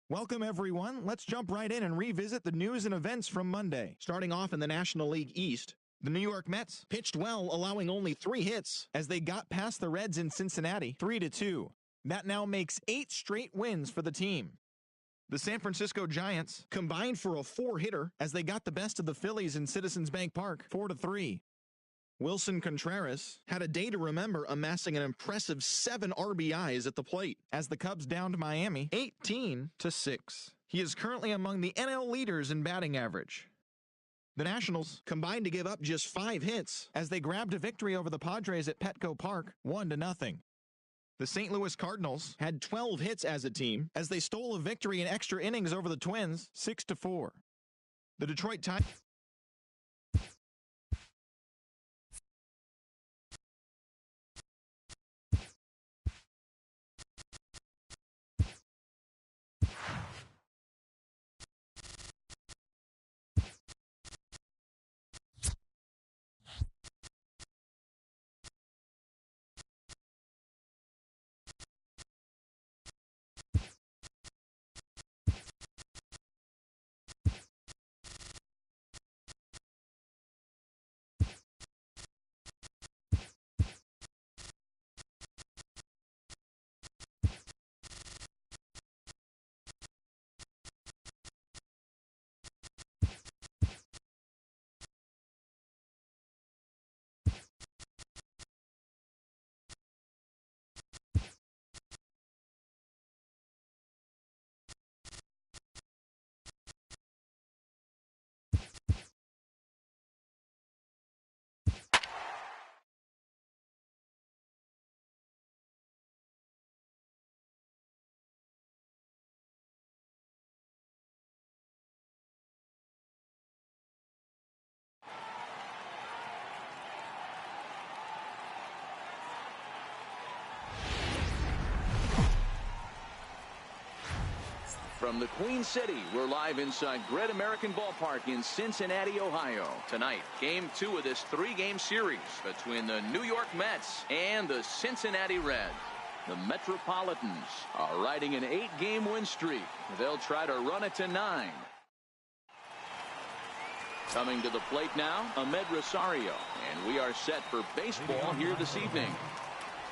Welcome, everyone. Let's jump right in and revisit the news and events from Monday. Starting off in the National League East, the New York Mets pitched well, allowing only 3 hits as they got past the Reds in Cincinnati 3-2. That now makes 8 straight wins for the team. The San Francisco Giants combined for a 4-hitter as they got the best of the Phillies in Citizens Bank Park 4-3. Wilson Contreras had a day to remember, amassing an impressive 7 RBIs at the plate as the Cubs downed Miami 18-6. He is currently among the NL leaders in batting average. The Nationals combined to give up just 5 hits as they grabbed a victory over the Padres at Petco Park 1-0. The St. Louis Cardinals had 12 hits as a team as they stole a victory in extra innings over the Twins 6-4. The Detroit Tigers From the Queen City, we're live inside Great American Ballpark in Cincinnati, Ohio. Tonight, Game 2 of this 3-game series between the New York Mets and the Cincinnati Reds. The Metropolitans are riding an 8-game win streak. They'll try to run it to 9. Coming to the plate now, Ahmed Rosario. And we are set for baseball here this evening.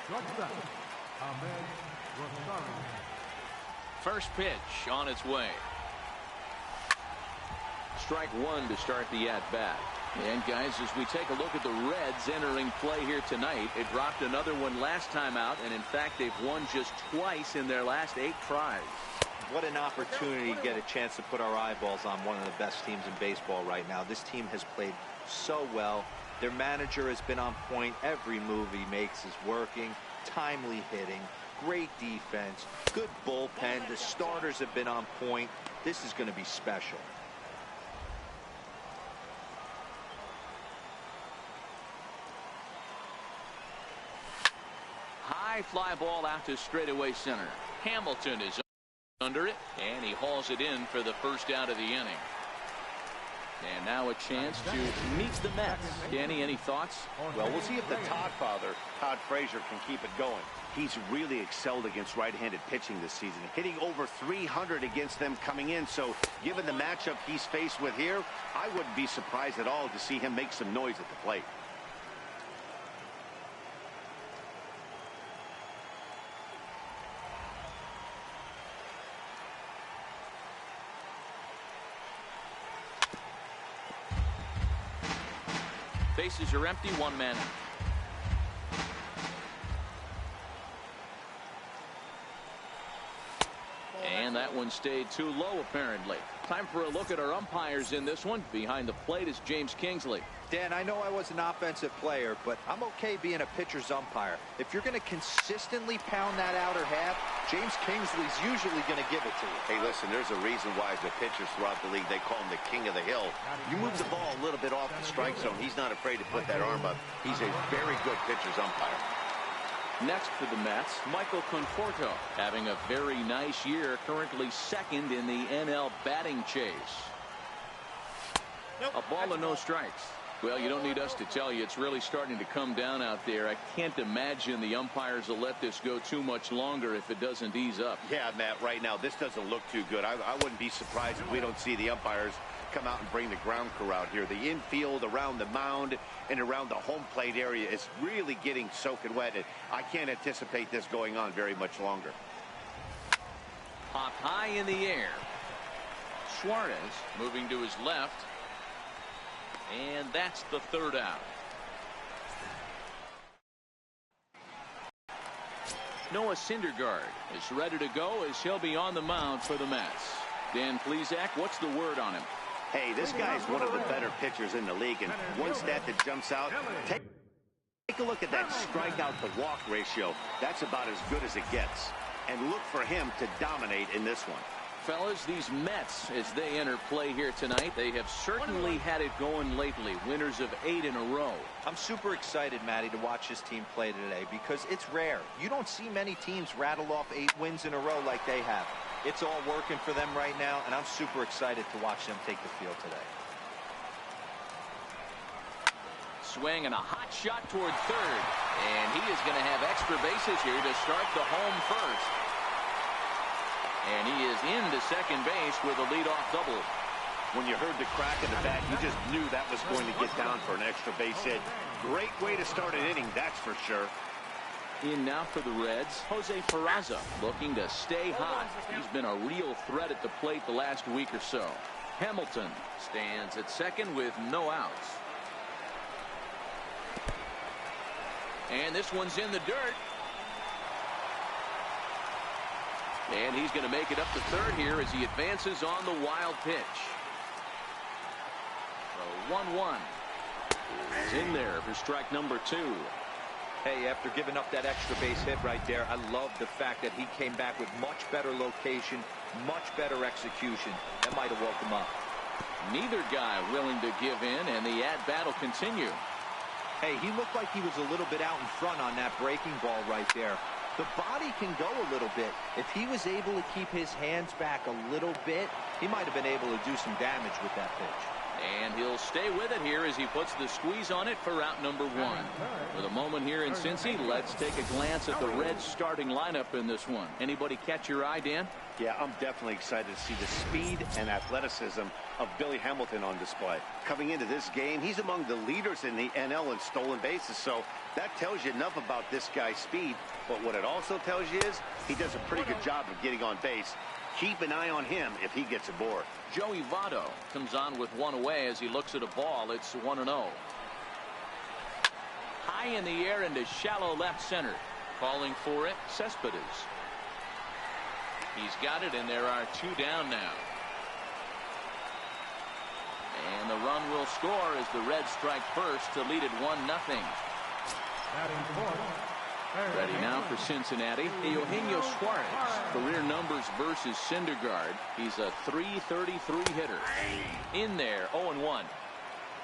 Ahmed Rosario. First pitch on its way. Strike 1 to start the at-bat. And guys, as we take a look at the Reds entering play here tonight, they dropped another one last time out, and in fact they've won just twice in their last 8 tries. What an opportunity to get a chance to put our eyeballs on one of the best teams in baseball right now. This team has played so well. Their manager has been on point. Every move he makes is working. Timely hitting. Great defense, good bullpen. The starters have been on point. This is going to be special. High fly ball out to straightaway center. Hamilton is under it, and he hauls it in for the first out of the inning. And now a chance to meet the Mets. Danny, any thoughts? Well, we'll see if the Todd Frazier, can keep it going. He's really excelled against right-handed pitching this season, hitting over 300 against them coming in. So given the matchup he's faced with here, I wouldn't be surprised at all to see him make some noise at the plate. Bases are empty, 1 man out. And that one stayed too low, apparently. Time for a look at our umpires in this one. Behind the plate is James Kingsley. Dan, I know I was an offensive player, but I'm okay being a pitcher's umpire. If you're going to consistently pound that outer half, James Kingsley's usually going to give it to you. Hey, listen, there's a reason why the pitchers throughout the league, they call him the king of the hill. You move the ball a little bit off the strike zone, he's not afraid to put that arm up. He's a very good pitcher's umpire. Next for the Mets, Michael Conforto, having a very nice year, currently 2nd in the NL batting chase. A ball and no strikes. Well, you don't need us to tell you it's really starting to come down out there. I can't imagine the umpires will let this go too much longer if it doesn't ease up. Yeah, Matt, right now this doesn't look too good. I wouldn't be surprised if we don't see the umpires come out and bring the ground crew out here. The infield around the mound and around the home plate area is really getting soaking wet. And I can't anticipate this going on very much longer. Popped high in the air. Suarez moving to his left. And that's the third out. Noah Syndergaard is ready to go as he'll be on the mound for the Mets. Dan Plesac, what's the word on him? Hey, this guy's one of the better pitchers in the league, and one stat that jumps out, take a look at that strikeout to walk ratio. That's about as good as it gets. And look for him to dominate in this one. Fellas, these Mets, as they enter play here tonight, they have certainly had it going lately. Winners of 8 in a row. I'm super excited, Matty, to watch this team play today because it's rare. You don't see many teams rattle off 8 wins in a row like they have. It's all working for them right now, and I'm super excited to watch them take the field today. Swing and a hot shot toward third. And he is going to have extra bases here to start the home first. And he is into second base with a leadoff double. When you heard the crack in the bat, you just knew that was going to get down for an extra base hit. Great way to start an inning, that's for sure. In now for the Reds, Jose Peraza looking to stay hot. He's been a real threat at the plate the last week or so. Hamilton stands at second with no outs. And this one's in the dirt. And he's going to make it up to third here as he advances on the wild pitch. So 1-1 is in there for strike number 2. Hey, after giving up that extra base hit right there, I love the fact that he came back with much better location, much better execution. That might have woke him up. Neither guy willing to give in, and the at-bat will continue. Hey, he looked like he was a little bit out in front on that breaking ball right there. The body can go a little bit. If he was able to keep his hands back a little bit, he might have been able to do some damage with that pitch. And he'll stay with it here as he puts the squeeze on it for route number 1. For the moment here in Cincy, let's take a glance at the Reds starting lineup in this one. Anybody catch your eye, Dan? Yeah, I'm definitely excited to see the speed and athleticism of Billy Hamilton on display. Coming into this game, he's among the leaders in the NL in stolen bases, so that tells you enough about this guy's speed. But what it also tells you is he does a pretty good job of getting on base. Keep an eye on him if he gets aboard. Joey Votto comes on with one away as he looks at a ball. It's 1-0. High in the air into shallow left center. Calling for it, Cespedes. He's got it, and there are 2 down now. And the run will score as the Reds strike first to lead it 1-0. Ready now for Cincinnati, Eugenio Suarez. Career numbers versus Syndergaard. He's a .333 hitter. In there, 0-1.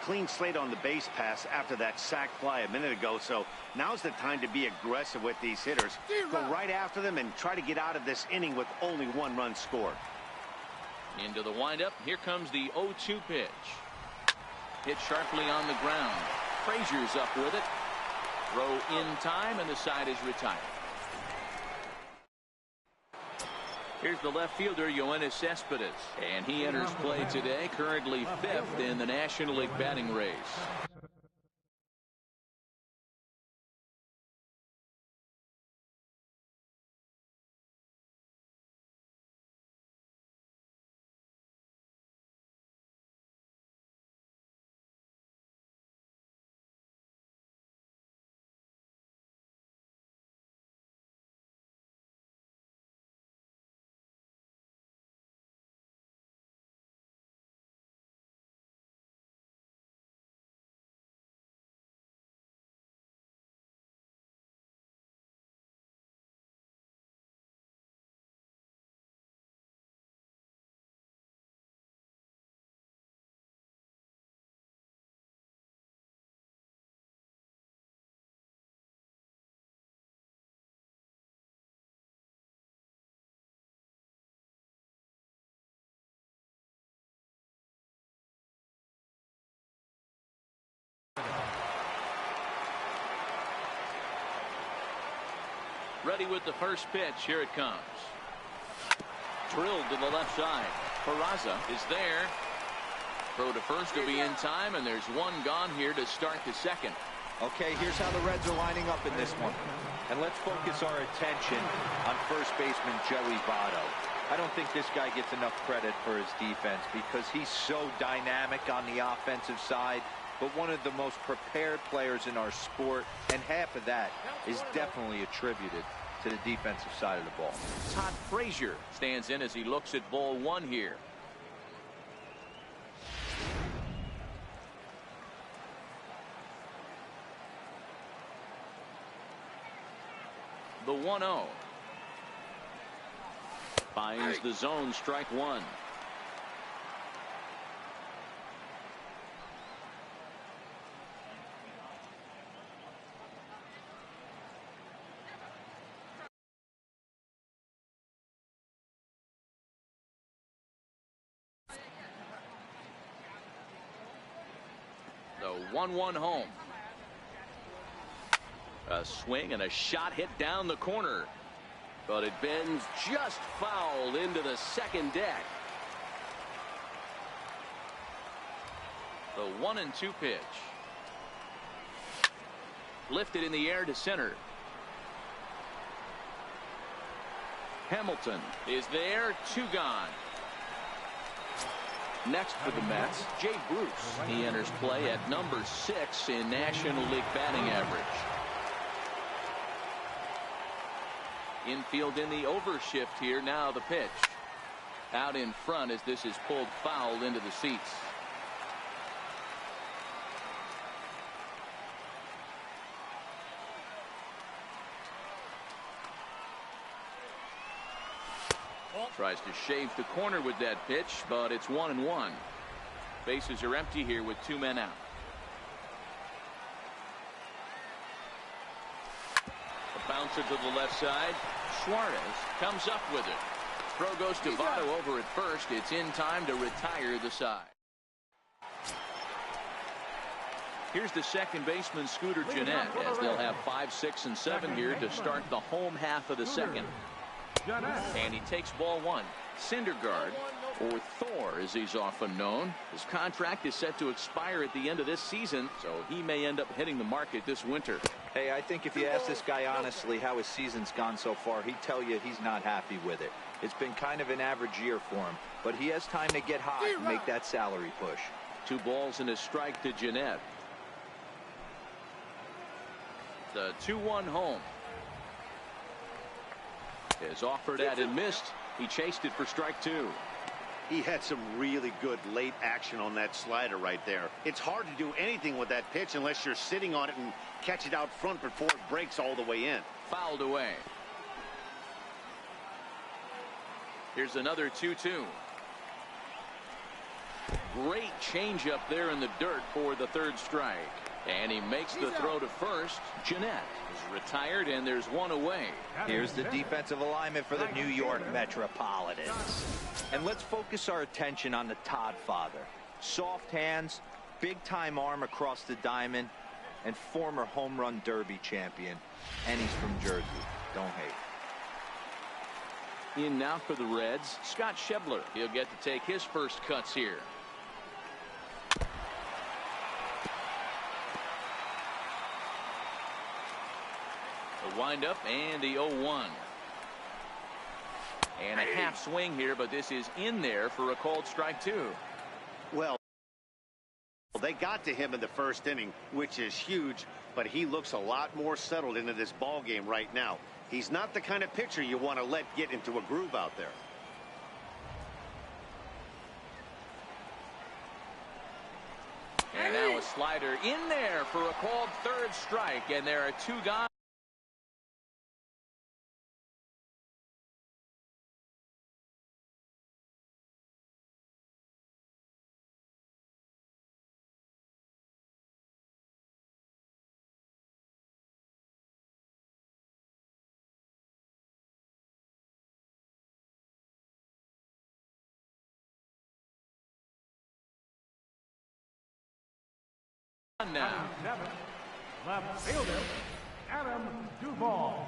Clean slate on the base pass after that sac fly a minute ago, so now's the time to be aggressive with these hitters. Go right after them and try to get out of this inning with only 1 run scored. Into the windup. Here comes the 0-2 pitch. Hit sharply on the ground. Frazier's up with it. Throw in time, and the side is retired. Here's the left fielder, Yoenis Cespedes, and he enters play today, currently 5th in the National League batting race. Ready with the first pitch. Here it comes. Drilled to the left side. Peraza is there. Throw to first will be in time, and there's one gone here to start the second. Okay, here's how the Reds are lining up in this one. And let's focus our attention on first baseman Joey Votto. I don't think this guy gets enough credit for his defense because he's so dynamic on the offensive side, but one of the most prepared players in our sport, and half of that is definitely attributed to the defensive side of the ball. Todd Frazier stands in as he looks at ball one here. The 1-0. Finds the zone, strike one. The 1-1 home. A swing and a shot hit down the corner, but it bends just foul into the second deck. The 1-2 pitch. Lifted in the air to center. Hamilton is there, two gone. Next for the Mets, Jay Bruce. He enters play at number 6 in National League batting average. Infield in the overshift here. Now the pitch. Out in front as this is pulled foul into the seats. Tries to shave the corner with that pitch, but it's 1-1. Bases are empty here with 2 men out. A bouncer to the left side. Suarez comes up with it. Throw goes to Votto over at first. It's in time to retire the side. Here's the second baseman, Scooter Gennett, as they'll have 5, 6, and 7 here to start the home half of the second. And he takes ball one. Syndergaard, or Thor as he's often known. His contract is set to expire at the end of this season, so he may end up hitting the market this winter. Hey, I think if you ask this guy honestly how his season's gone so far, he'd tell you he's not happy with it. It's been kind of an average year for him, but he has time to get hot and make that salary push. 2 balls and a strike to Gennett. The 2-1 home. Is offered at and missed. He chased it for strike 2. He had some really good late action on that slider right there. It's hard to do anything with that pitch unless you're sitting on it and catch it out front before it breaks all the way in. Fouled away. Here's another 2-2. Great changeup there in the dirt for the third strike. And he makes the throw to first. Gennett is retired, and there's one away. Here's the defensive alignment for the New York Metropolitans. And let's focus our attention on the Todd father. Soft hands, big-time arm across the diamond, and former home run derby champion. And he's from Jersey. Don't hate. In now for the Reds, Scott Schebler. He'll get to take his first cuts here. The windup and the 0-1. And a half swing here, but this is in there for a called strike 2. Well, they got to him in the first inning, which is huge, but he looks a lot more settled into this ball game right now. He's not the kind of pitcher you want to let get into a groove out there. And now a slider in there for a called third strike, and there are 2 guys. Now, left fielder, Adam Duvall.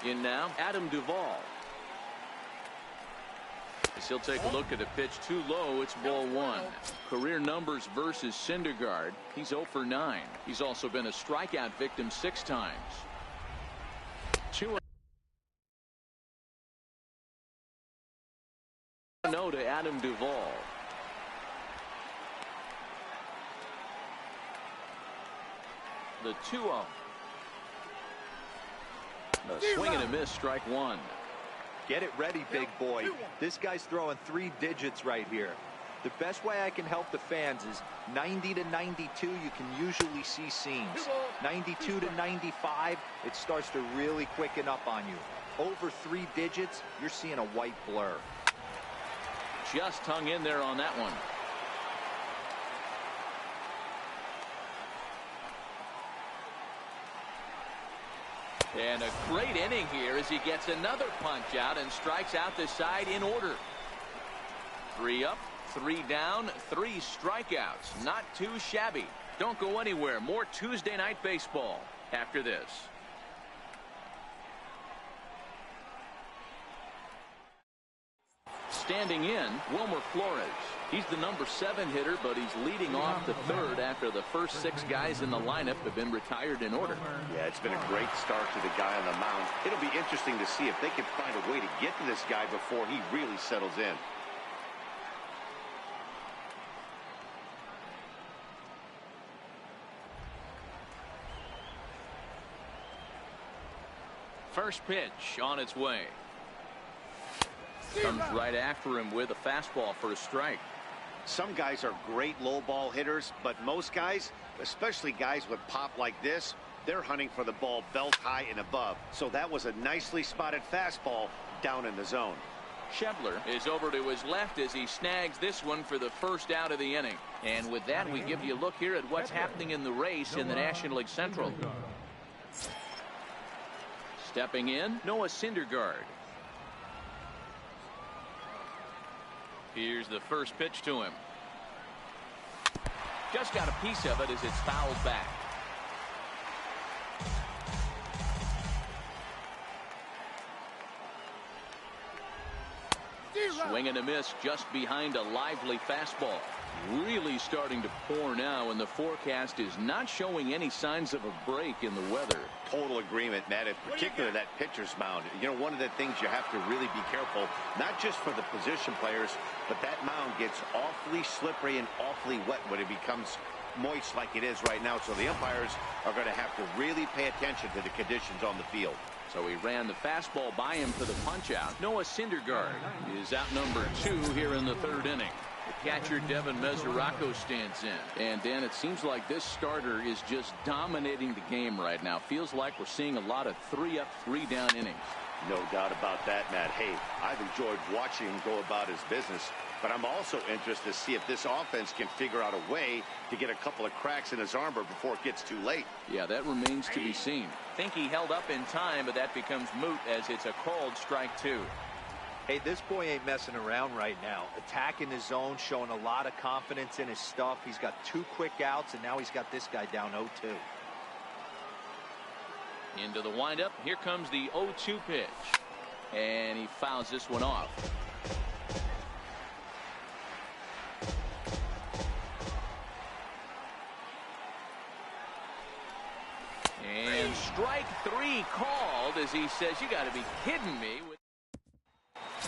In now, Adam Duvall. As he'll take a look at a pitch too low, it's ball one. Career numbers versus Syndergaard. He's 0 for 9. He's also been a strikeout victim 6 times. 2-0 to Adam Duvall. The 2-0. A swing and a miss, strike one. Get it ready, big boy. This guy's throwing 3 digits right here. The best way I can help the fans is 90 to 92, you can usually see seams. 92 to 95, it starts to really quicken up on you. Over 3 digits, you're seeing a white blur. Just hung in there on that one. And a great inning here as he gets another punch out and strikes out the side in order. 3 up, 3 down, 3 strikeouts. Not too shabby. Don't go anywhere. More Tuesday Night Baseball after this. Standing in, Wilmer Flores. He's the number 7 hitter, but he's leading off the 3rd after the first 6 guys in the lineup have been retired in order. Yeah, it's been a great start to the guy on the mound. It'll be interesting to see if they can find a way to get to this guy before he really settles in. First pitch on its way. Comes right after him with a fastball for a strike. Some guys are great low ball hitters, but most guys, especially guys with pop like this, they're hunting for the ball belt high and above. So that was a nicely spotted fastball down in the zone. Schebler is over to his left as he snags this one for the first out of the inning. And with that, we give you a look here at what's happening in the race in the National League Central. Stepping in, Noah Syndergaard. Here's the first pitch to him. Just got a piece of it as it's fouled back. Swing and a miss just behind a lively fastball. Really starting to pour now, and the forecast is not showing any signs of a break in the weather. Total agreement, Matt, in particular that pitcher's mound. You know, one of the things you have to really be careful, not just for the position players, but that mound gets awfully slippery and awfully wet when it becomes moist like it is right now. So the umpires are going to have to really pay attention to the conditions on the field. So he ran the fastball by him for the punch out. Noah Syndergaard is out number 2 here in the 3rd inning. The catcher Devin Mesoraco stands in. And Dan, it seems like this starter is just dominating the game right now. Feels like we're seeing a lot of 3 up, 3 down innings. No doubt about that, Matt. Hey, I've enjoyed watching him go about his business, but I'm also interested to see if this offense can figure out a way to get a couple of cracks in his armor before it gets too late. Yeah, that remains to be seen. Think he held up in time, but that becomes moot as it's a called strike 2. Hey, this boy ain't messing around right now. Attacking his zone, showing a lot of confidence in his stuff. He's got 2 quick outs, and now he's got this guy down 0-2. Into the windup. Here comes the 0-2 pitch. And he fouls this one off. And strike 3 called as he says, you got to be kidding me.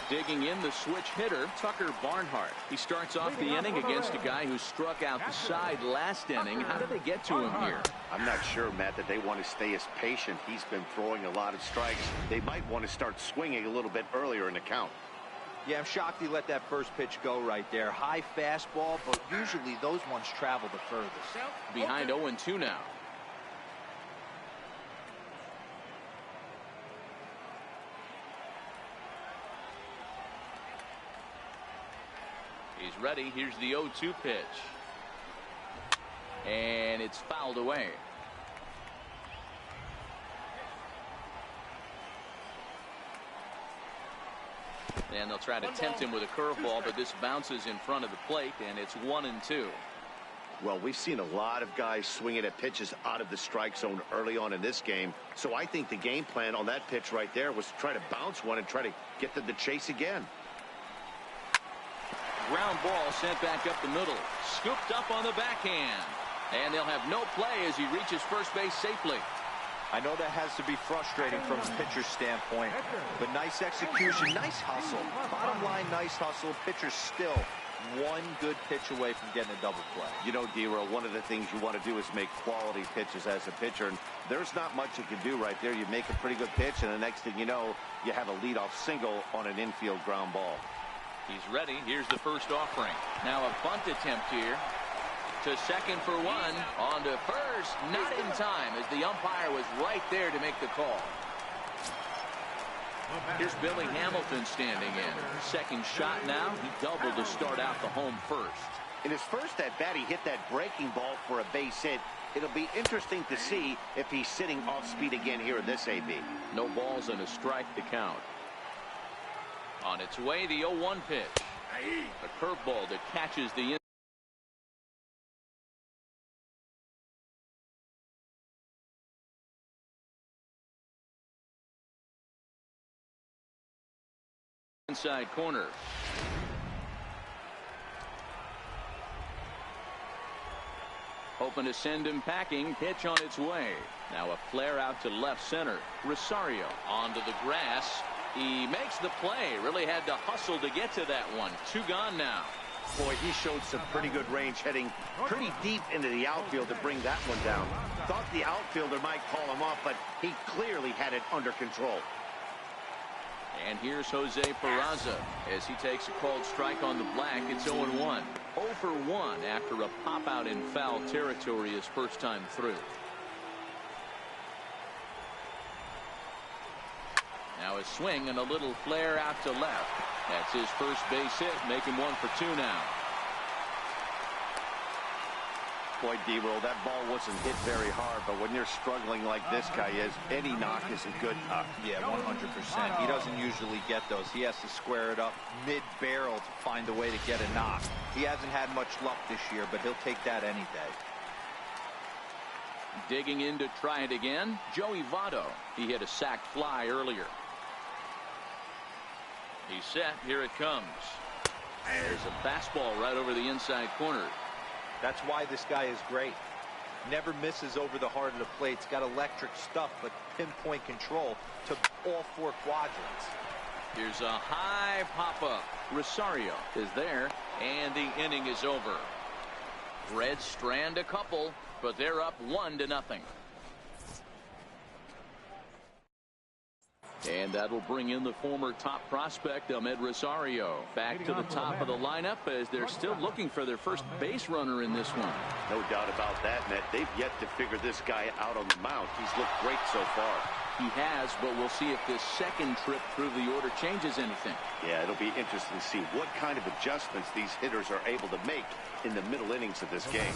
Digging in the switch hitter, Tucker Barnhart. He starts off the inning against a guy who struck out the side last inning. How did they get to him here? I'm not sure, Matt, that they want to stay as patient. He's been throwing a lot of strikes. They might want to start swinging a little bit earlier in the count. Yeah, I'm shocked he let that first pitch go right there. High fastball, but usually those ones travel the furthest. Behind 0-2 now. He's ready. Here's the 0-2 pitch. And it's fouled away. And they'll try to tempt him with a curveball, but this bounces in front of the plate, and it's 1-2. Well, we've seen a lot of guys swinging at pitches out of the strike zone early on in this game. So I think the game plan on that pitch right there was to try to bounce one and try to get them to chase again. Ground ball sent back up the middle. Scooped up on the backhand. And they'll have no play as he reaches first base safely. I know that has to be frustrating from a pitcher's standpoint, but nice execution, nice hustle. Bottom line, nice hustle. Pitcher's still one good pitch away from getting a double play. You know, D-Roll, one of the things you want to do is make quality pitches as a pitcher, and there's not much you can do right there. You make a pretty good pitch, and the next thing you know, you have a leadoff single on an infield ground ball. He's ready. Here's the first offering. Now a bunt attempt here. To second for one. On to first. Not in time as the umpire was right there to make the call. Here's Billy Hamilton standing in. Second shot now. He doubled to start out the home first. In his first at-bat, he hit that breaking ball for a base hit. It'll be interesting to see if he's sitting off speed again here in this AB. No balls and a strike to count. On its way, the 0-1 pitch. A curveball that catches the inside corner. Hoping to send him packing. Pitch on its way. Now a flare out to left center. Rosario onto the grass. He makes the play. Really had to hustle to get to that one. Two gone now. Boy, he showed some pretty good range, heading pretty deep into the outfield to bring that one down. Thought the outfielder might call him off, but he clearly had it under control. And here's Jose Peraza as he takes a called strike on the black. It's 0-1. 0 for 1 after a pop out in foul territory his first time through. Now a swing and a little flare out to left. That's his first base hit, making 1 for 2 now. Boy, D-Roll, that ball wasn't hit very hard, but when you're struggling like this guy is, any knock is a good knock. Yeah, 100%. He doesn't usually get those. He has to square it up mid-barrel to find a way to get a knock. He hasn't had much luck this year, but he'll take that any day. Digging in to try it again, Joey Votto. He hit a sac fly earlier. He's set. Here it comes. There's a fastball right over the inside corner. That's why this guy is great. Never misses over the heart of the plate. He's got electric stuff, but pinpoint control to all 4 quadrants. Here's a high pop-up. Rosario is there, and the inning is over. Reds strand a couple, but they're up 1-0. And that'll bring in the former top prospect, Ahmed Rosario, back to the top of the lineup as they're still looking for their first base runner in this one. No doubt about that, Matt. They've yet to figure this guy out on the mound. He's looked great so far. He has, but we'll see if this second trip through the order changes anything. Yeah, it'll be interesting to see what kind of adjustments these hitters are able to make in the middle innings of this game.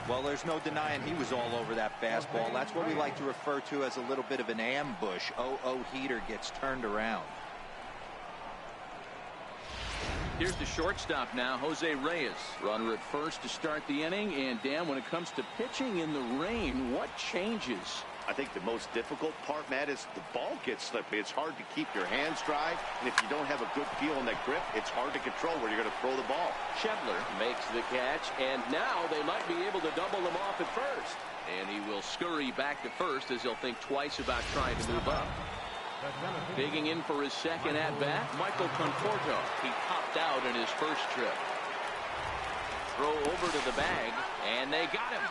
Well, there's no denying he was all over that fastball. That's what we like to refer to as a little bit of an ambush. 0-0 heater gets turned around. Here's the shortstop now, Jose Reyes. Runner at first to start the inning. And Dan, when it comes to pitching in the rain, what changes? I think the most difficult part, Matt, is the ball gets slippery. It's hard to keep your hands dry, and if you don't have a good feel on that grip, it's hard to control where you're going to throw the ball. Schebler makes the catch, and now they might be able to double him off at first. And he will scurry back to first as he'll think twice about trying to move up. Digging in for his second at-bat, Michael Conforto. He popped out in his first trip. Throw over to the bag, and they got him.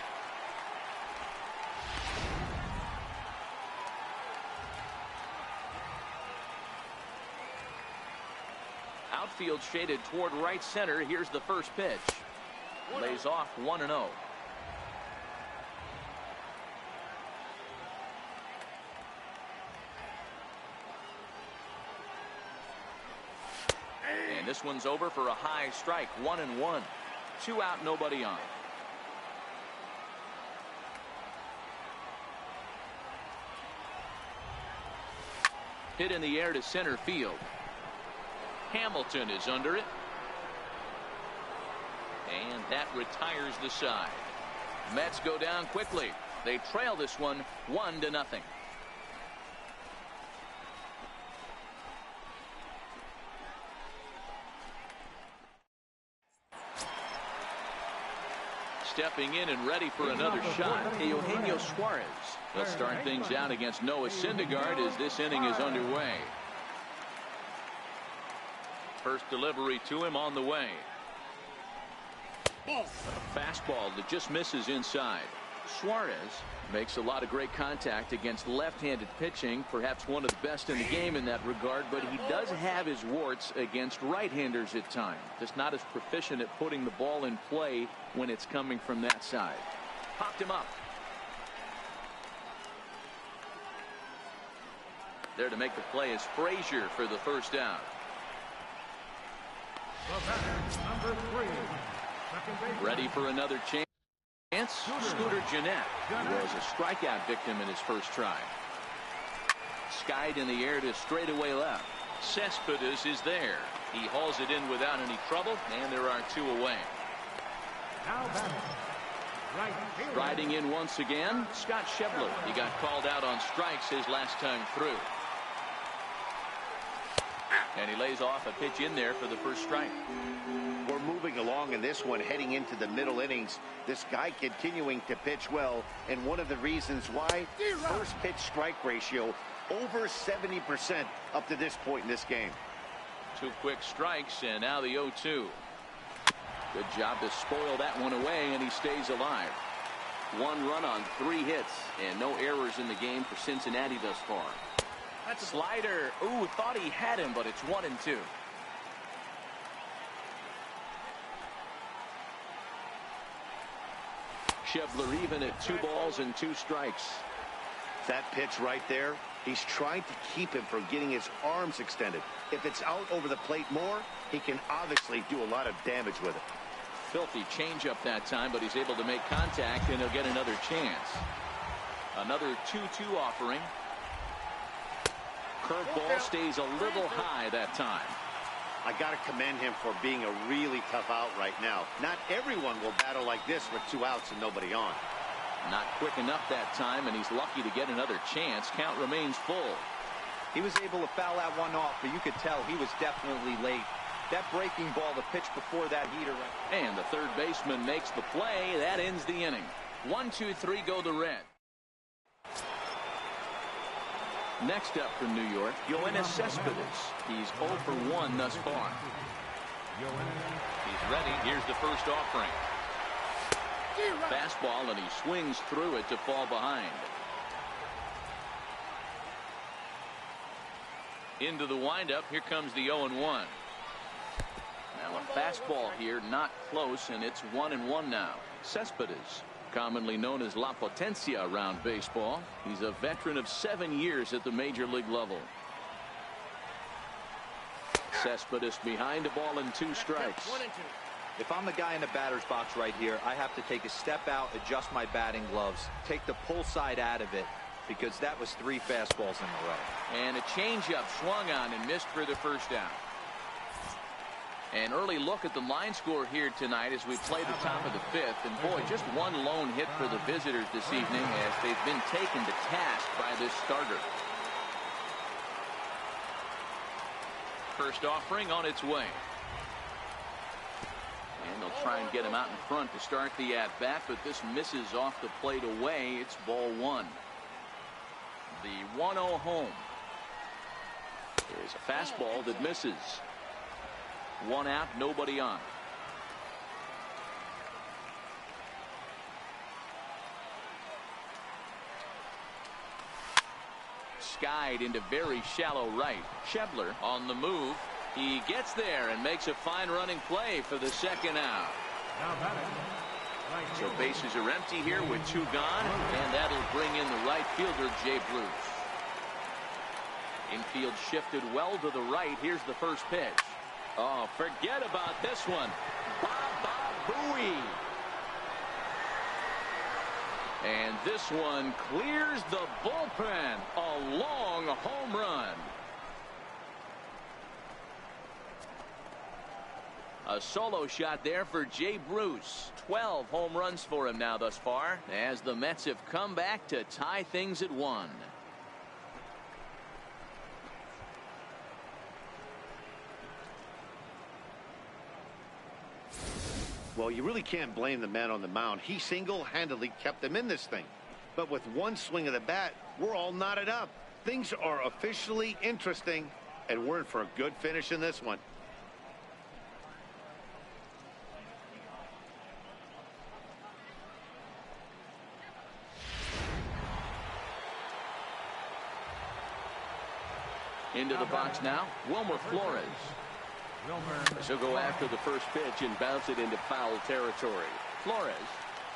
Outfield shaded toward right center. Here's the first pitch. Lays off 1-0. And this one's over for a high strike. 1-1. 2 out, nobody on. Hit in the air to center field. Hamilton is under it. And that retires the side. Mets go down quickly. They trail this one 1-0. Stepping in and ready for another shot, Eugenio Suarez. He'll start things out against Noah Syndergaard as this inning is underway. First delivery to him on the way. A fastball that just misses inside. Suarez makes a lot of great contact against left-handed pitching, perhaps one of the best in the game in that regard, but he does have his warts against right-handers at times. Just not as proficient at putting the ball in play when it's coming from that side. Popped him up. There to make the play is Frazier for the first down. Ready for another chance. Scooter Gennett was a strikeout victim in his first try. Skied in the air to straightaway left. Cespedes is there. He hauls it in without any trouble, and there are 2 away. Riding in once again, Scott Schebler. He got called out on strikes his last time through. And he lays off a pitch in there for the first strike. We're moving along in this one, heading into the middle innings. This guy continuing to pitch well, and one of the reasons why, first pitch strike ratio over 70% up to this point in this game. 2 quick strikes, and now the 0-2. Good job to spoil that one away, and he stays alive. 1 run on 3 hits, and no errors in the game for Cincinnati thus far. Slider, ooh, thought he had him, but it's 1-2. Schebler even at 2 balls and 2 strikes. That pitch right there, he's trying to keep him from getting his arms extended. If it's out over the plate more, he can obviously do a lot of damage with it. Filthy changeup that time, but he's able to make contact, and he'll get another chance. Another 2-2 offering. Curveball stays a little high that time. I got to commend him for being a really tough out right now. Not everyone will battle like this with 2 outs and nobody on. Not quick enough that time, and he's lucky to get another chance. Count remains full. He was able to foul that one off, but you could tell he was definitely late. That breaking ball, the pitch before that heater. And the third baseman makes the play. That ends the inning. 1-2-3 go the Reds. Next up from New York, Yoenis Cespedes. He's 0 for 1 thus far. He's ready. Here's the first offering. Fastball, and he swings through it to fall behind. Into the windup. Here comes the 0-1. Now a fastball here, not close, and it's 1-1 now. Cespedes, commonly known as La Potencia around baseball. He's a veteran of 7 years at the major league level. Cespedes behind the ball and 2 strikes. If I'm the guy in the batter's box right here, I have to take a step out, adjust my batting gloves, take the pull side out of it, because that was 3 fastballs in a row. And a changeup swung on and missed for the first down. An early look at the line score here tonight as we play the top of the 5th. And boy, just 1 lone hit for the visitors this evening as they've been taken to task by this starter. First offering on its way. And they'll try and get him out in front to start the at-bat, but this misses off the plate away. It's ball 1. The 1-0 home. There's a fastball that misses. 1 out, nobody on. Skied into very shallow right. Schebler on the move. He gets there and makes a fine running play for the 2nd out. So bases are empty here with 2 gone, and that'll bring in the right fielder, Jay Bruce. Infield shifted well to the right. Here's the first pitch. Oh, forget about this one. Baba Booey. And this one clears the bullpen. A long home run. A solo shot there for Jay Bruce. 12 home runs for him now thus far, as the Mets have come back to tie things at 1. Well, you really can't blame the man on the mound. He single-handedly kept them in this thing. But with one swing of the bat, we're all knotted up. Things are officially interesting, and we're in for a good finish in this one. Into the box now, Wilmer Flores. He'll go after the first pitch and bounce it into foul territory. Flores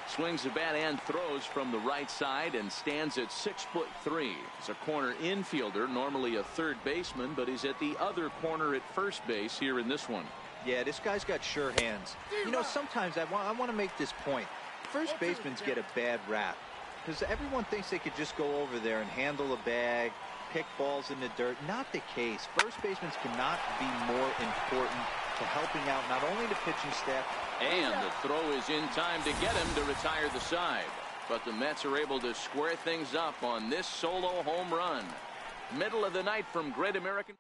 swings the bat and throws from the right side and stands at 6'3". He's a corner infielder, normally a third baseman, but he's at the other corner at first base here in this one. Yeah, this guy's got sure hands. You know, sometimes I want to make this point. First basemen get a bad rap because everyone thinks they could just go over there and handle a bag, pick balls in the dirt. Not the case. First basemen cannot be more important to helping out not only the pitching staff. And the throw is in time to get him to retire the side. But the Mets are able to square things up on this solo home run. Middle of the night from Great American.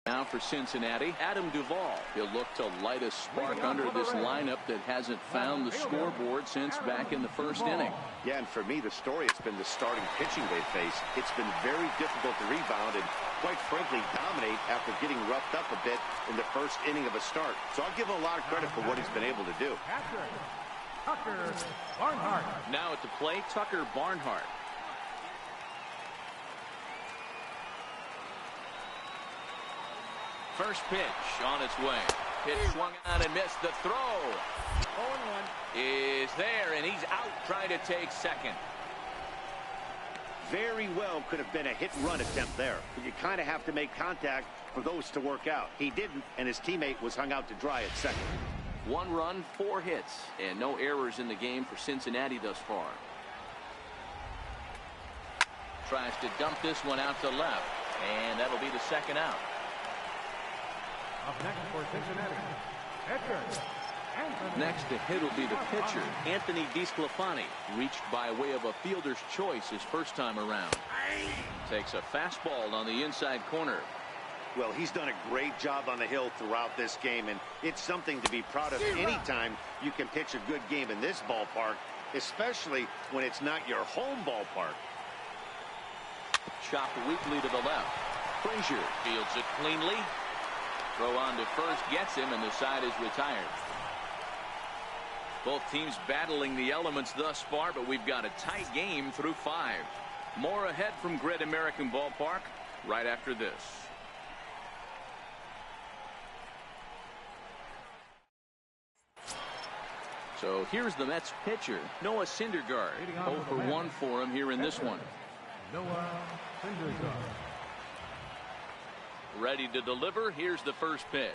Now for Cincinnati, Adam Duvall. He'll look to light a spark under this lineup that hasn't found the scoreboard since back in the first inning. Yeah, and for me, the story has been the starting pitching they face. It's been very difficult to rebound and, quite frankly, dominate after getting roughed up a bit in the first inning of a start. So I'll give him a lot of credit for what he's been able to do. Tucker Barnhart. Now at the plate, Tucker Barnhart. First pitch on its way. Pitch swung on and missed. The throw 0-1 is there, and he's out trying to take second. Very well could have been a hit-and-run attempt there. But you kind of have to make contact for those to work out. He didn't, and his teammate was hung out to dry at second. 1 run, 4 hits, and no errors in the game for Cincinnati thus far. Tries to dump this one out to left, and that'll be the second out. Up next for Cincinnati, pitcher. Next to hit will be the pitcher, Anthony DeSclafani, reached by way of a fielder's choice his first time around. Takes a fastball on the inside corner. Well, he's done a great job on the hill throughout this game, and it's something to be proud of anytime you can pitch a good game in this ballpark, especially when it's not your home ballpark. Chopped weakly to the left. Frazier fields it cleanly. Throw on to first gets him, and the side is retired. Both teams battling the elements thus far, but we've got a tight game through 5. More ahead from Great American Ballpark right after this. So here's the Mets pitcher, Noah Syndergaard. 0 for 1 for him here in this one. Noah Syndergaard. Ready to deliver. Here's the first pitch.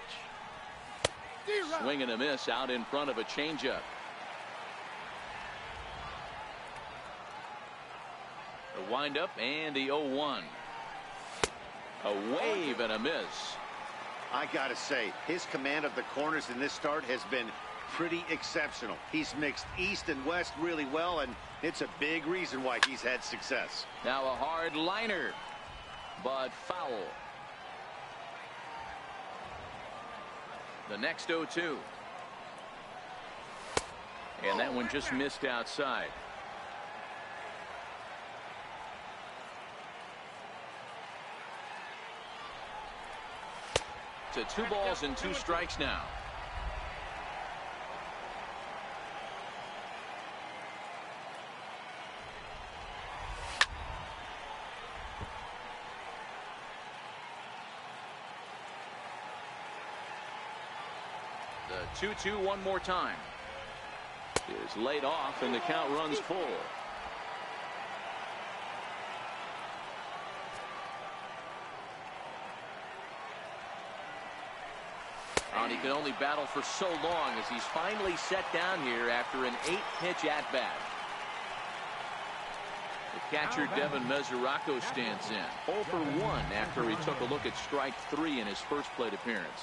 Swing and a miss out in front of a changeup. The windup and the 0-1. A wave and a miss. I gotta say, his command of the corners in this start has been pretty exceptional. He's mixed east and west really well, and it's a big reason why he's had success. Now a hard liner, but foul. The next 0-2. And that one just missed outside. To 2 balls and 2 strikes now. The 2-2 one more time. Is laid off, and the count runs full. And he can only battle for so long as he's finally set down here after an 8-pitch at-bat. The catcher, Devin Mesoraco, stands in. 0 for 1 after he took a look at strike 3 in his first plate appearance.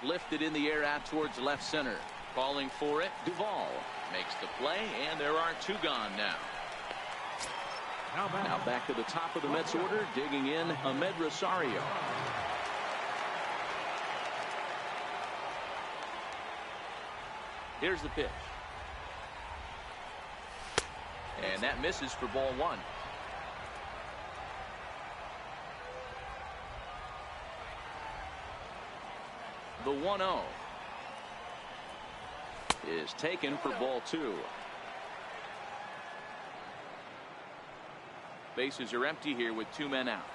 Lifted in the air out towards left center. Calling for it, Duvall makes the play, and there are two gone now. Now back to the top of the Mets order, digging in Ahmed Rosario. Here's the pitch. And that misses for ball one. The 1-0 is taken for ball two. Bases are empty here with two men out.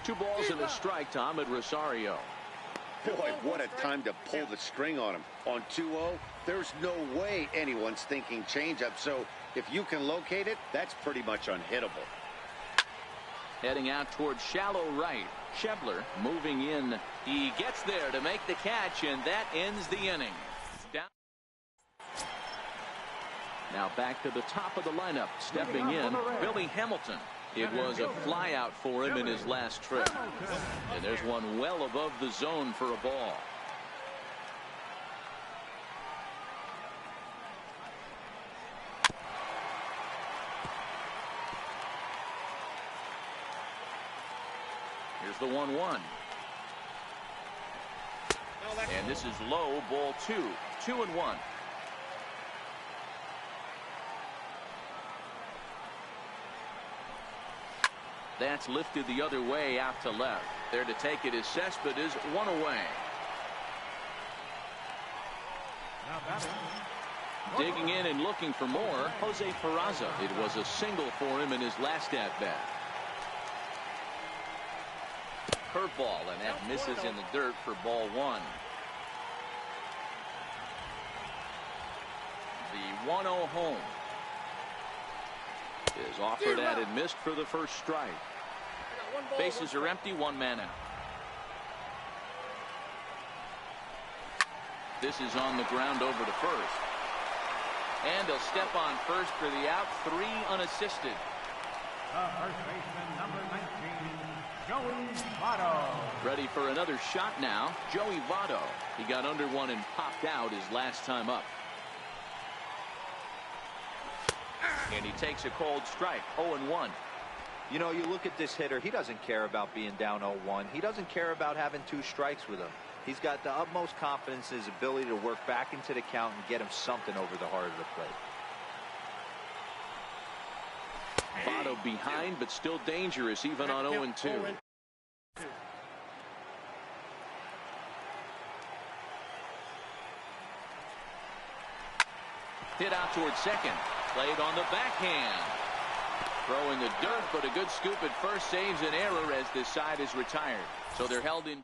Two balls and a strike to Ahmed Rosario. Boy, what a time to pull the string on him. On 2-0, there's no way anyone's thinking changeup. So if you can locate it, that's pretty much unhittable. Heading out towards shallow right. Schebler moving in. He gets there to make the catch, and that ends the inning. Down. Now back to the top of the lineup. Stepping in, Billy Hamilton. It was a fly out for him in his last trip. And there's one well above the zone for a ball. Here's the 1-1. And this is low, ball two. 2-1. That's lifted the other way out to left. There to take it is Cespedes, one away. Digging in and looking for more, Jose Peraza. It was a single for him in his last at-bat. Curveball, and that misses in the dirt for ball one. The 1-0 home is offered at and missed for the first strike. Bases are empty, one man out. This is on the ground over to first. And he'll step on first for the out, 3 unassisted. First baseman, number 19, Joey Votto. Ready for another shot now, Joey Votto. He got under one and popped out his last time up. And he takes a cold strike, 0-1. You know, you look at this hitter, he doesn't care about being down 0-1. He doesn't care about having 2 strikes with him. He's got the utmost confidence in his ability to work back into the count and get him something over the heart of the plate. Votto behind, but still dangerous even on 0-2. Hit out towards second. Played on the backhand. Throw in the dirt, but a good scoop at first saves an error as this side is retired. So they're held in.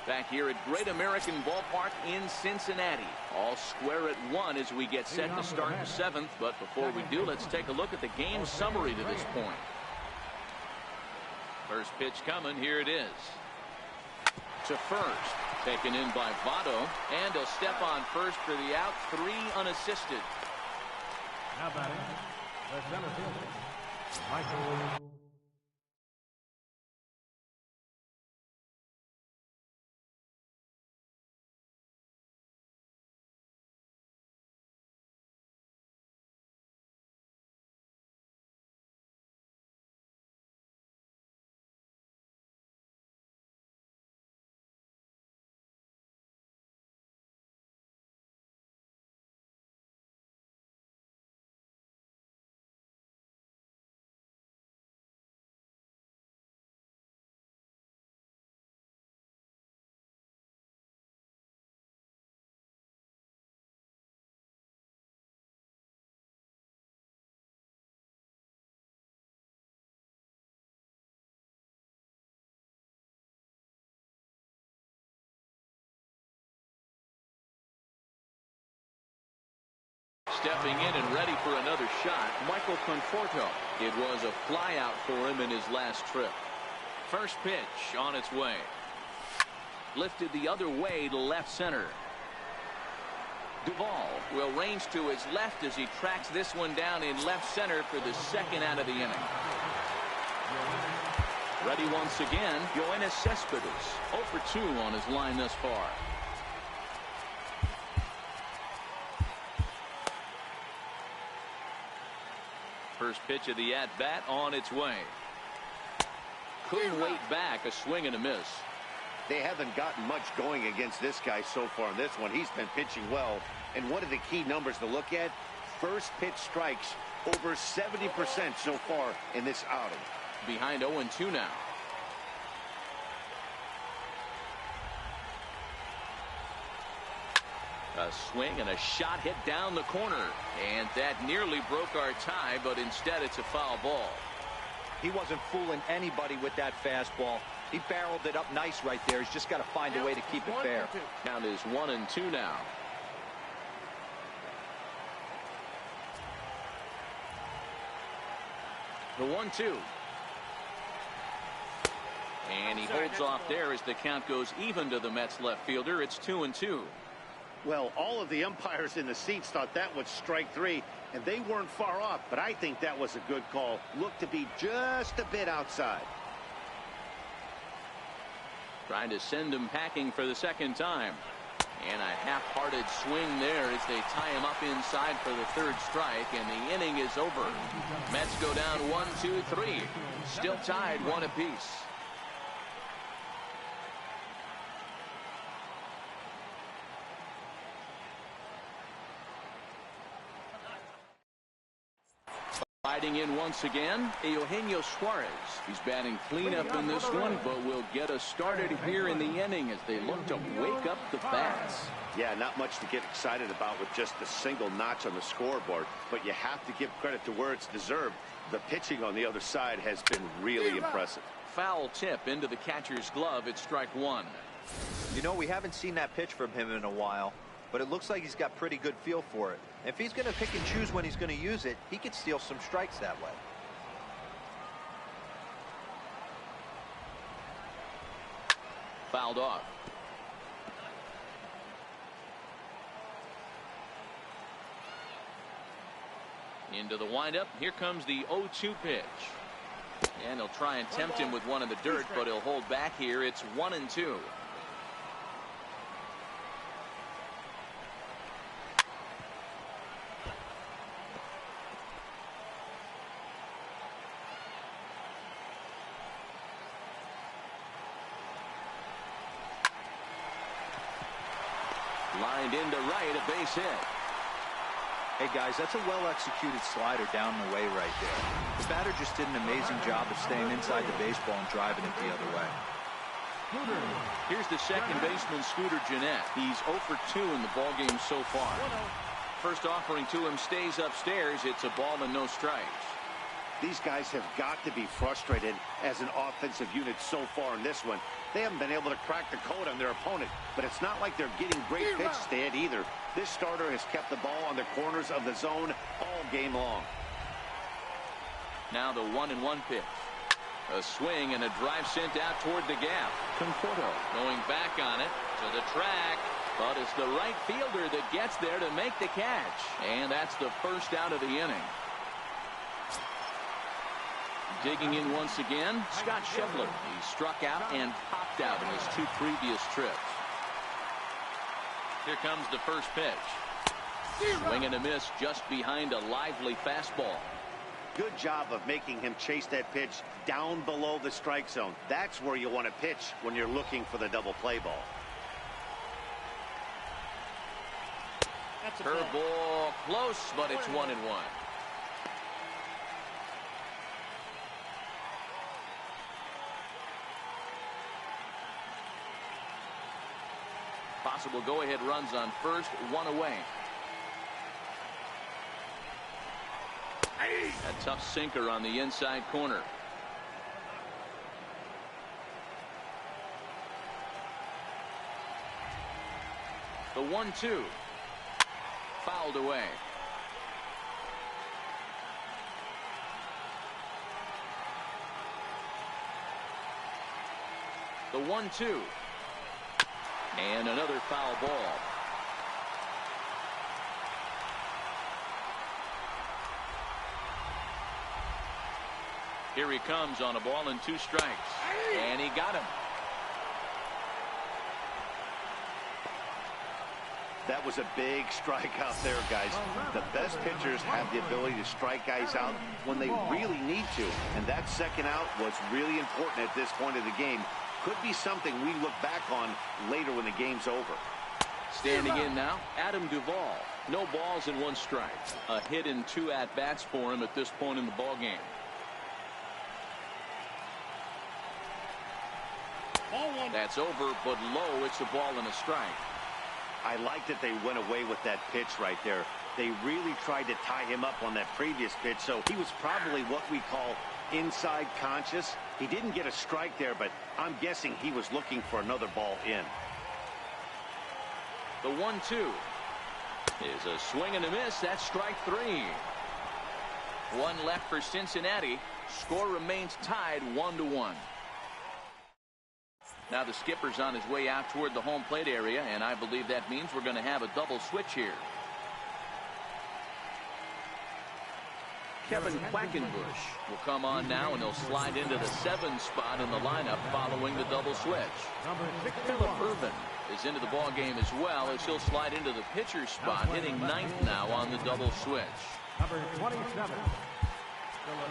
Back here at Great American Ballpark in Cincinnati. All square at 1 as we get set to start the 7th. But before we do, let's take a look at the game summary to this point. First pitch coming. Here it is. To first. Taken in by Votto. And he'll step on first for the out. 3 unassisted. Now batting, the center fielder, Michael. Stepping in and ready for another shot, Michael Conforto. It was a flyout for him in his last trip. First pitch on its way. Lifted the other way to left center. Duvall will range to his left as he tracks this one down in left center for the second out of the inning. Ready once again, Yoenis Cespedes, 0 for 2 on his line thus far. First pitch of the at-bat on its way. Couldn't wait back, a swing and a miss. They haven't gotten much going against this guy so far in this one. He's been pitching well. And one of the key numbers to look at, first pitch strikes over 70% so far in this outing. Behind 0-2 now. A swing and a shot hit down the corner. And that nearly broke our tie, but instead it's a foul ball. He wasn't fooling anybody with that fastball. He barreled it up nice right there. He's just got to find a way to keep it fair. Count is 1-2 now. The 1-2. And he holds off there as the count goes even to the Mets left fielder. It's 2-2. Well, all of the umpires in the seats thought that was strike 3, and they weren't far off, but I think that was a good call. Looked to be just a bit outside. Trying to send him packing for the second time. And a half-hearted swing there as they tie him up inside for the third strike, and the inning is over. Mets go down 1-2-3. Still tied 1 apiece. Riding in once again, Eugenio Suarez. He's batting cleanup in this one, but will get us started here in the inning as they look to wake up the bats. Yeah, not much to get excited about with just a single notch on the scoreboard, but you have to give credit to where it's deserved. The pitching on the other side has been really impressive. Foul tip into the catcher's glove. It's strike 1. You know, we haven't seen that pitch from him in a while, but it looks like he's got pretty good feel for it. If he's going to pick and choose when he's going to use it, he could steal some strikes that way. Fouled off. Into the windup. Here comes the 0-2 pitch. And he'll try and tempt him with one in the dirt, but he'll hold back here. It's 1-2. Lined into right, a base hit. Hey guys, that's a well-executed slider down the way right there. The batter just did an amazing job of staying inside the baseball and driving it the other way. Here's the second baseman, Scooter Gennett. He's 0 for 2 in the ballgame so far. First offering to him stays upstairs. It's a ball and no strikes. These guys have got to be frustrated as an offensive unit so far in this one. They haven't been able to crack the code on their opponent, but it's not like they're getting great pitches to hit either. This starter has kept the ball on the corners of the zone all game long. Now the 1-1 pitch. A swing and a drive sent out toward the gap. Conforto going back on it to the track, but it's the right fielder that gets there to make the catch. And that's the first out of the inning. Digging in once again, Scott Scheffler. He struck out and popped out in his 2 previous trips. Here comes the first pitch. Swing and a miss just behind a lively fastball. Good job of making him chase that pitch down below the strike zone. That's where you want to pitch when you're looking for the double play ball. Curveball close, but it's 1-1. Possible go-ahead runs on first, 1 away. A tough sinker on the inside corner. The 1-2. Fouled away. The 1-2. And another foul ball. Here he comes on a ball and 2 strikes. And he got him. That was a big strikeout there, guys. The best pitchers have the ability to strike guys out when they really need to. And that second out was really important at this point of the game. Could be something we look back on later when the game's over. Standing in now, Adam Duvall. No balls and 1 strike. A hit and 2 at-bats for him at this point in the ballgame. That's over, but low. It's a ball and a strike. I like that they went away with that pitch right there. They really tried to tie him up on that previous pitch, so he was probably what we call inside conscious. He didn't get a strike there, but I'm guessing he was looking for another ball in. The 1-2 is a swing and a miss. That's strike 3. 1 left for Cincinnati. Score remains tied 1-1. Now the skipper's on his way out toward the home plate area, and I believe that means we're going to have a double switch here. Kevin Quackenbush will come on now, and he'll slide into the 7 spot in the lineup following the double switch. Philip Irvin is into the ball game as well, as he'll slide into the pitcher's spot, hitting 9th now on the double switch. Number 27, Philip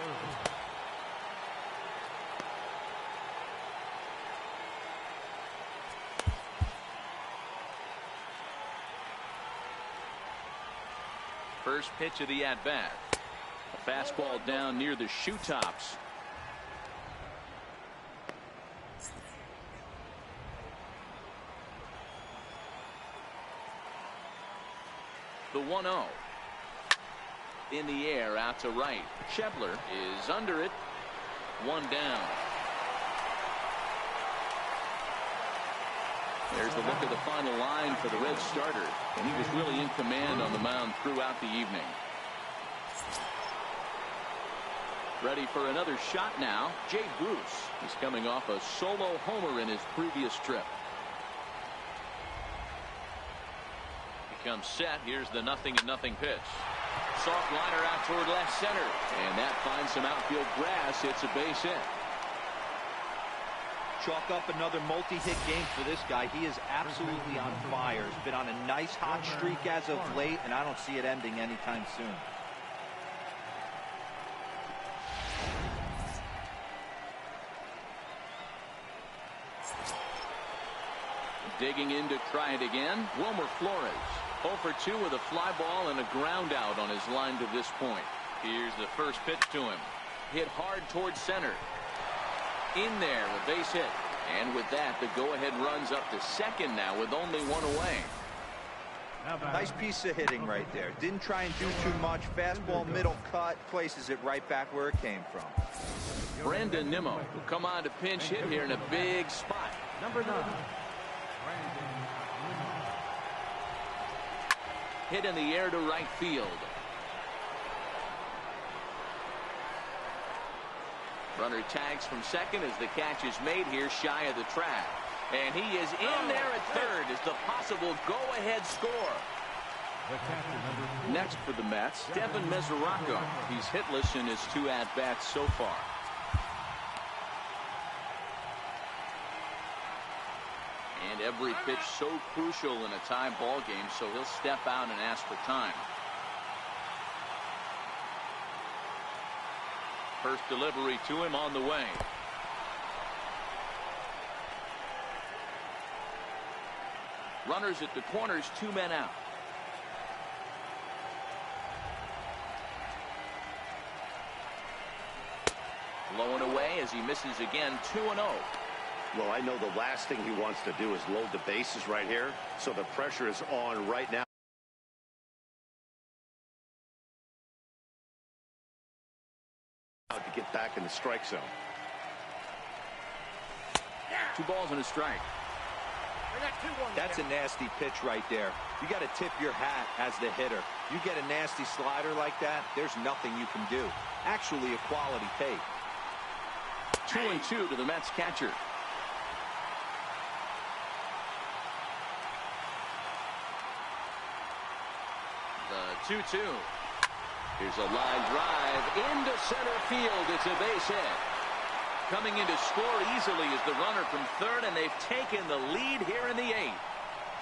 Irvin. First pitch of the at-bat. A fastball down near the shoe tops. The 1-0. In the air out to right. Schebler is under it. 1 down. There's the look of the final line for the Red starter, and he was really in command on the mound throughout the evening. Ready for another shot now. Jay Bruce is coming off a solo homer in his previous trip. He comes set. Here's the 0-0 pitch. Soft liner out toward left center, and that finds some outfield grass. It's a base hit. Chalk up another multi-hit game for this guy. He is absolutely on fire. He's been on a nice hot streak as of late, and I don't see it ending anytime soon. Digging in to try it again, Wilmer Flores. 0 for 2 with a fly ball and a ground out on his line to this point. Here's the first pitch to him. Hit hard towards center. In there, a base hit. And with that, the go-ahead runs up to second now with only 1 away. Nice piece of hitting right there. Didn't try and do too much. Fastball, middle cut, places it right back where it came from. Brandon Nimmo will come on to pinch hit here in a big spot. Number 9. Hit in the air to right field. Runner tags from second as the catch is made here shy of the track. And he is in there at third as the possible go-ahead score. Next for the Mets, Devin Mesoraco. He's hitless in his 2 at-bats so far. And every pitch so crucial in a tie ball game, so he'll step out and ask for time. First delivery to him on the way. Runners at the corners, 2 men out. Low and away as he misses again. 2-0. Well, I know the last thing he wants to do is load the bases right here, so the pressure is on right now. To get back in the strike zone. 2 balls and a strike. That's a nasty pitch right there. You got to tip your hat as the hitter. You get a nasty slider like that, there's nothing you can do. Actually a quality take. 2-2 to the Mets catcher. The 2-2. Here's a line drive into center field. It's a base hit. Coming in to score easily is the runner from third, and they've taken the lead here in the 8th.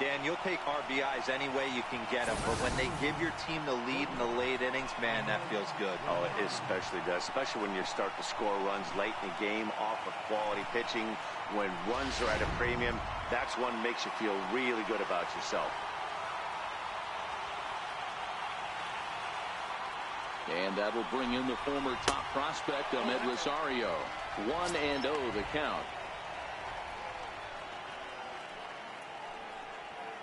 Dan, you'll take RBIs any way you can get them, but when they give your team the lead in the late innings, man, that feels good. Oh, it especially does, especially when you start to score runs late in the game off of quality pitching. When runs are at a premium, that's one that makes you feel really good about yourself. And that will bring in the former top prospect, Ahmed Rosario. 1-0 the count.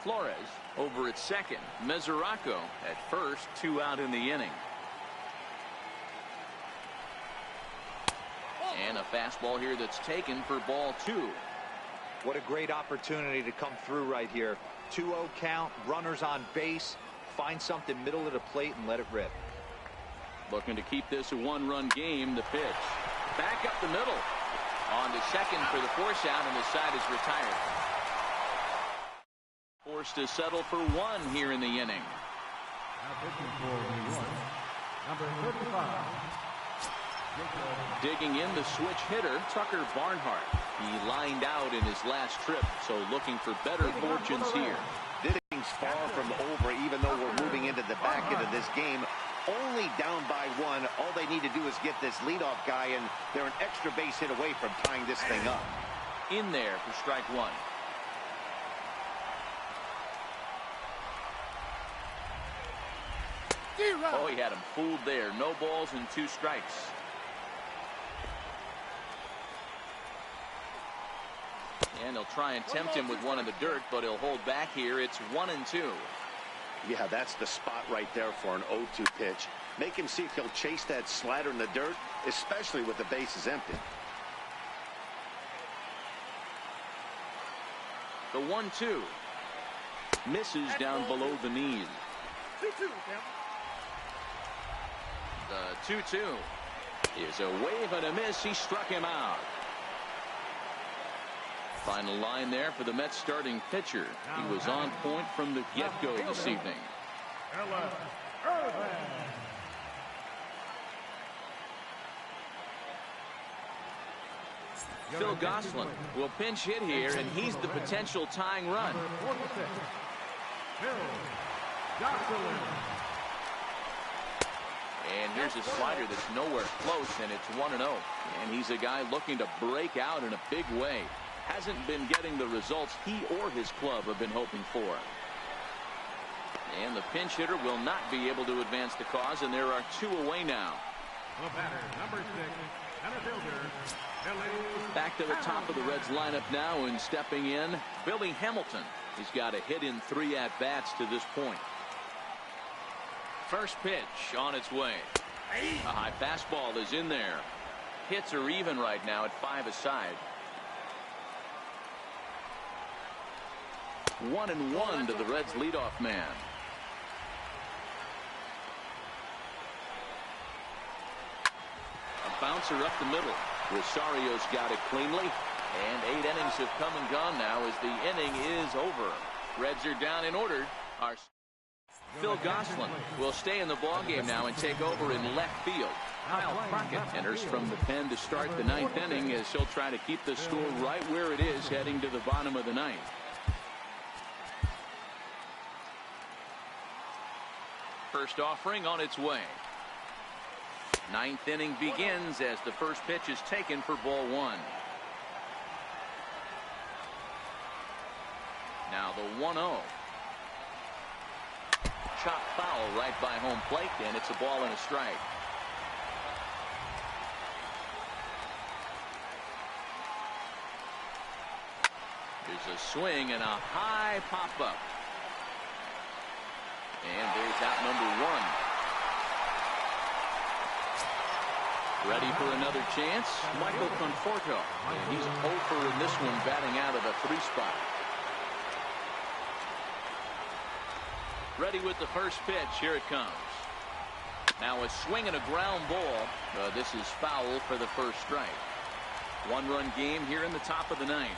Flores over at second. Misserably at first. 2 out in the inning. And a fastball here that's taken for ball 2. What a great opportunity to come through right here. 2-0 count, runners on base. Find something middle of the plate and let it rip. Looking to keep this a 1-run game. The pitch. Back up the middle. On to second for the force out, and the side is retired. Forced to settle for 1 here in the inning. Now pitching for the one, number 35. Digging in the switch hitter, Tucker Barnhart. He lined out in his last trip, so looking for better fortunes here. This thing's far from over, even though we're moving into the back end of this game. Only down by 1. All they need to do is get this leadoff guy, and they're an extra base hit away from tying this thing up. In there for strike 1. Oh, he had him fooled there. No balls and 2 strikes. And they'll try and tempt him with one in the dirt, but he'll hold back here. It's 1-2. Yeah, that's the spot right there for an 0-2 pitch. Make him see if he'll chase that slider in the dirt, especially with the bases empty. The 1-2. Misses down below the knees. The 2-2 is a wave and a miss. He struck him out. Final line there for the Mets starting pitcher. He was on point from the get-go this evening. Phil Gosselin will pinch hit here, and he's the potential tying run. And here's a slider that's nowhere close, and it's 1-0. And he's a guy looking to break out in a big way. Hasn't been getting the results he or his club have been hoping for. And the pinch hitter will not be able to advance the cause, and there are 2 away now. The batter, number 6, center fielder, back to the top of the Reds lineup now, and stepping in, Billy Hamilton. He's got a hit in 3 at-bats to this point. First pitch on its way. A high fastball is in there. Hits are even right now at 5 aside. 1-1 to the Reds leadoff man. A bouncer up the middle. Rosario's got it cleanly, and 8 innings have come and gone now as the inning is over. Reds are down in order. Phil Gosselin will stay in the ballgame now and take over in left field. Kyle Crockett enters from the pen to start the 9th inning, as he'll try to keep the score right where it is heading to the bottom of the 9th. First offering on its way. 9th inning begins as the first pitch is taken for ball 1. Now the 1-0. Chop foul right by home plate, and it's a ball and a strike. There's a swing and a high pop-up. And there's out number 1. Ready for another chance, Michael Conforto. And he's 0 for in this one, batting out of the 3 spot. Ready with the first pitch. Here it comes. Now a swing and a ground ball. This is foul for the first strike. 1-run game here in the top of the 9th.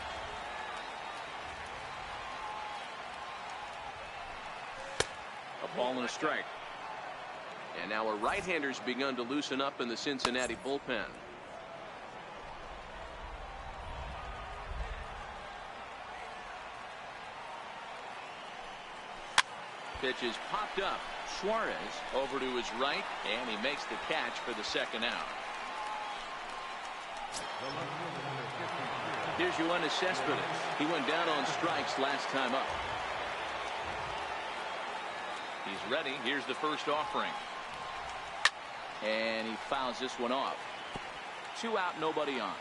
A ball and a strike. And now a right-hander's begun to loosen up in the Cincinnati bullpen. Pitch is popped up. Suarez over to his right, and he makes the catch for the second out. Here's Yoenis Cespedes. He went down on strikes last time up. He's ready. Here's the first offering. And he fouls this one off. 2 out, nobody on.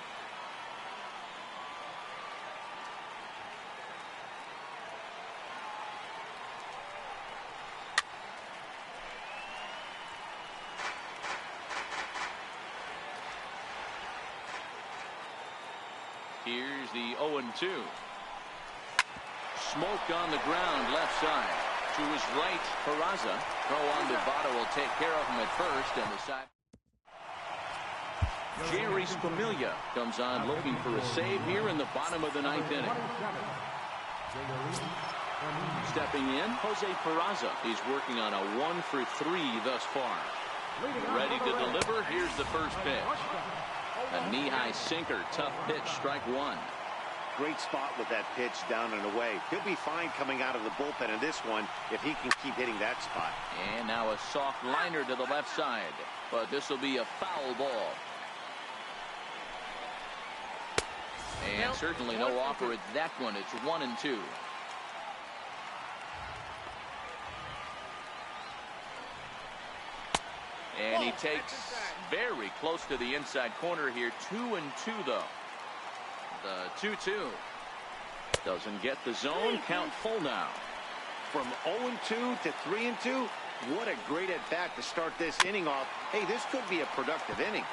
Here's the 0-2. Smoke on the ground left side. To his right, Peraza. Throw on Votto will take care of him at first, and the side. Jerry Familia comes on looking for a save here in the bottom of the 9th inning. Stepping in, Jose Peraza. He's working on a 1-for-3 thus far. Ready to deliver. Here's the first pitch. A knee-high sinker, tough pitch, strike one. Great spot with that pitch down and away. He'll be fine coming out of the bullpen in this one if he can keep hitting that spot. And now a soft liner to the left side. But this will be a foul ball. And certainly no offer at that one. It's 1-2. And he takes very close to the inside corner here. 2-2 though. The 2-2 doesn't get the zone. Count full now. From 0-2 to 3-2. What a great at bat to start this inning off. Hey, this could be a productive inning.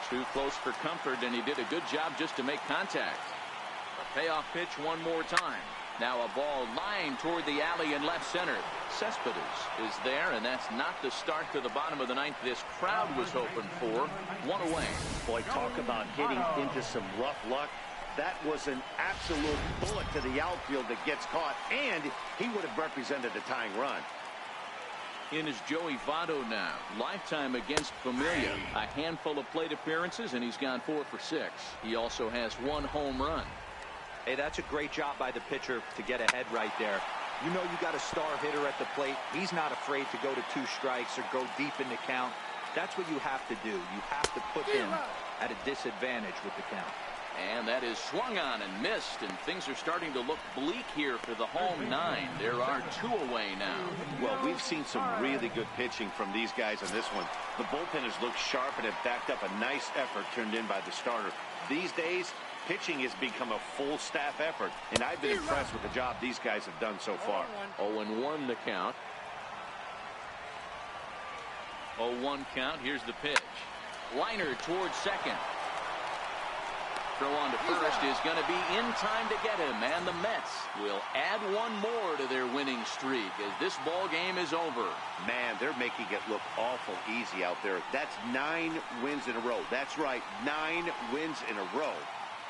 Too close for comfort, and he did a good job just to make contact. A payoff pitch one more time. Now a ball lined toward the alley in left center. Cespedes is there, and that's not the start to the bottom of the 9th this crowd was hoping for. 1 away. Boy, talk about hitting into some rough luck. That was an absolute bullet to the outfield that gets caught, and he would have represented a tying run. In is Joey Votto now. Lifetime against Familia. A handful of plate appearances, and he's gone 4 for 6. He also has 1 home run. Hey, that's a great job by the pitcher to get ahead right there. You know you got a star hitter at the plate. He's not afraid to go to 2 strikes or go deep in the count. That's what you have to do. You have to put them at a disadvantage with the count. And that is swung on and missed, and things are starting to look bleak here for the home 9. There are 2 away now. Well, we've seen some really good pitching from these guys on this one. The bullpen has looked sharp and have backed up a nice effort turned in by the starter. These days, pitching has become a full staff effort, and I've been impressed with the job these guys have done so far. 0-1 the count. 0-1 count. Here's the pitch. Liner towards second. Throw on to first is going to be in time to get him, and the Mets will add 1 more to their winning streak as this ball game is over. Man, they're making it look awful easy out there. That's 9 wins in a row. That's right, 9 wins in a row.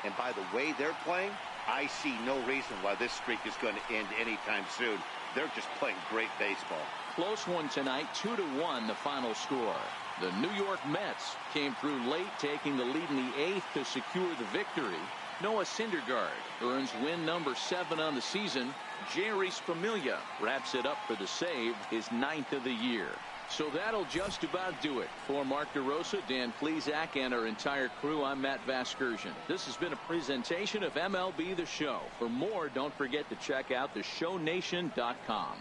And by the way they're playing, I see no reason why this streak is going to end anytime soon. They're just playing great baseball. Close one tonight, 2-1 the final score. The New York Mets came through late, taking the lead in the 8th to secure the victory. Noah Syndergaard earns win number 7 on the season. Jerry Familia wraps it up for the save, his 9th of the year. So that'll just about do it. For Mark DeRosa, Dan Plesac, and our entire crew, I'm Matt Vasgersian. This has been a presentation of MLB The Show. For more, don't forget to check out theshownation.com.